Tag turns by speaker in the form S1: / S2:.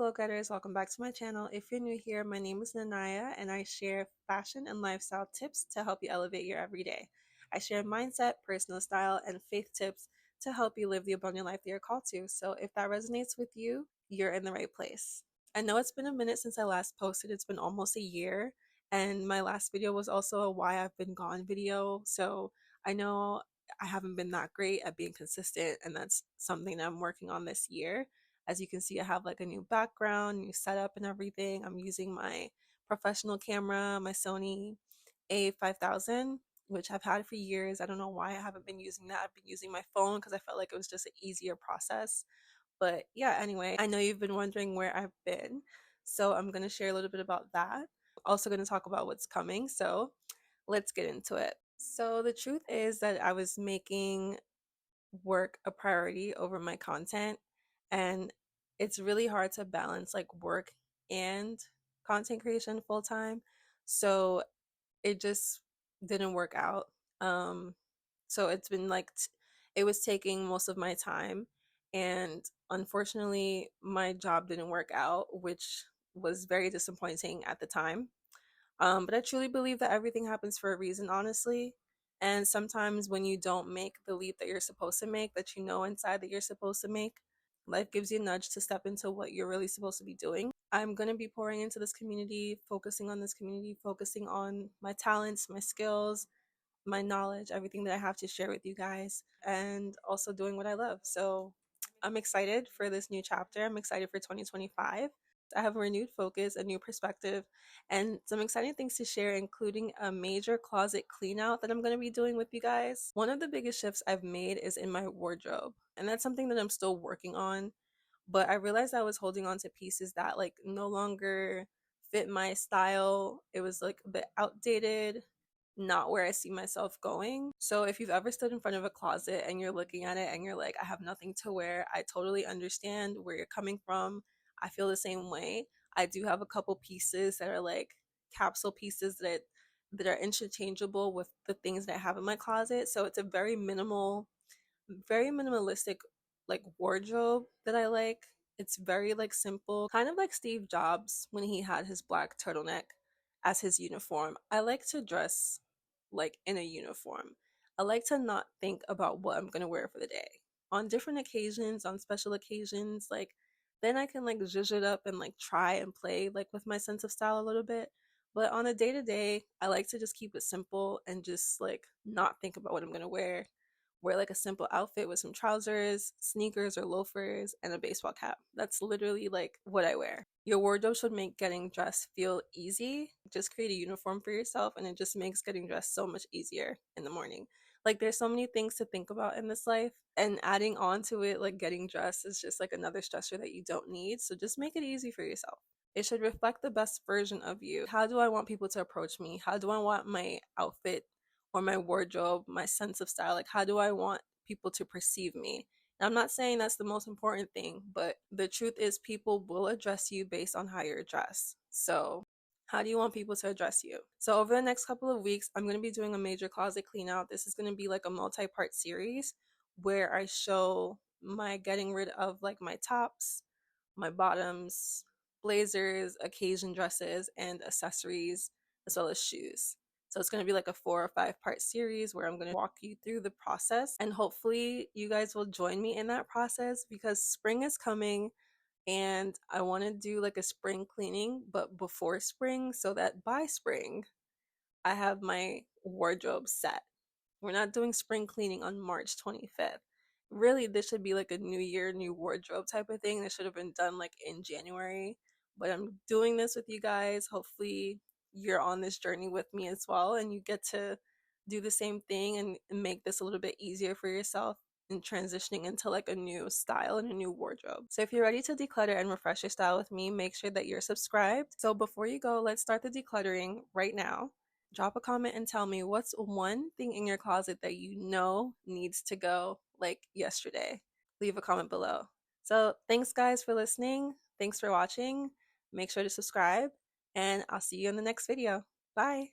S1: Glowgetters, welcome back to my channel. If you're new here, my name is Nanaya and I share fashion and lifestyle tips to help you elevate your everyday. I share mindset, personal style, and faith tips to help you live the abundant life that you're called to. So if that resonates with you, you're in the right place. I know it's been a minute since I last posted. It's been almost a year, and my last video was also a why I've been gone video. So I know I haven't been that great at being consistent, and that's something that I'm working on this year. As you can see, I have like a new background, new setup and everything. I'm using my professional camera, my Sony A5000, which I've had for years. I don't know why I haven't been using that. I've been using my phone because I felt like it was just an easier process. But yeah, anyway, I know you've been wondering where I've been. So I'm going to share a little bit about that. Also going to talk about what's coming. So let's get into it. So the truth is that I was making work a priority over my content, and it's really hard to balance like work and content creation full time. So it just didn't work out. So it's been like it was taking most of my time, and unfortunately my job didn't work out, which was very disappointing at the time. But I truly believe that everything happens for a reason, honestly. And sometimes when you don't make the leap that you're supposed to make, that you know inside that you're supposed to make, life gives you a nudge to step into what you're really supposed to be doing. I'm going to be pouring into this community, focusing on this community, focusing on my talents, my skills, my knowledge, everything that I have to share with you guys, and also doing what I love. So I'm excited for this new chapter. I'm excited for 2025. I have a renewed focus, a new perspective, and some exciting things to share, including a major closet clean out that I'm going to be doing with you guys. One of the biggest shifts I've made is in my wardrobe, and that's something that I'm still working on. But I realized I was holding on to pieces that like no longer fit my style. It was like a bit outdated, not where I see myself going. So if you've ever stood in front of a closet and you're looking at it and you're like, I have nothing to wear, I totally understand where you're coming from. I feel the same way. I do have a couple pieces that are like capsule pieces that are interchangeable with the things that I have in my closet. So it's a very minimalistic like wardrobe that I like. It's very like simple, kind of like Steve Jobs when he had his black turtleneck as his uniform. I like to dress like in a uniform. I like to not think about what I'm going to wear for the day. On different occasions, on special occasions, like then I can like zhuzh it up and like try and play like with my sense of style a little bit. But on a day to day, I like to just keep it simple and just like not think about what I'm going to wear like a simple outfit with some trousers, sneakers or loafers, and a baseball cap. That's literally like what I wear. Your wardrobe should make getting dressed feel easy. Just create a uniform for yourself, and it just makes getting dressed so much easier in the morning. Like, there's so many things to think about in this life, and adding on to it, like getting dressed, is just like another stressor that you don't need. So just make it easy for yourself. It should reflect the best version of you. How do I want people to approach me? How do I want my outfit or my wardrobe, my sense of style? Like, how do I want people to perceive me? And I'm not saying that's the most important thing, but the truth is people will address you based on how you're dressed. So how do you want people to address you? So over the next couple of weeks, I'm going to be doing a major closet clean out. This is going to be like a multi-part series where I show my getting rid of like my tops, my bottoms, blazers, occasion dresses, and accessories, as well as shoes. So it's going to be like a 4 or 5 part series where I'm going to walk you through the process, and hopefully you guys will join me in that process because spring is coming and I want to do like a spring cleaning but before spring, so that by spring I have my wardrobe set. We're not doing spring cleaning on March 25th. Really, this should be like a new year, new wardrobe type of thing. This should have been done like in January. But I'm doing this with you guys. Hopefully, you're on this journey with me as well, and you get to do the same thing and make this a little bit easier for yourself in transitioning into like a new style and a new wardrobe. So if you're ready to declutter and refresh your style with me, make sure that you're subscribed. So before you go, let's start the decluttering right now. Drop a comment and tell me what's one thing in your closet that you know needs to go like yesterday. Leave a comment below. So thanks guys for listening. Thanks for watching. Make sure to subscribe and I'll see you in the next video. Bye.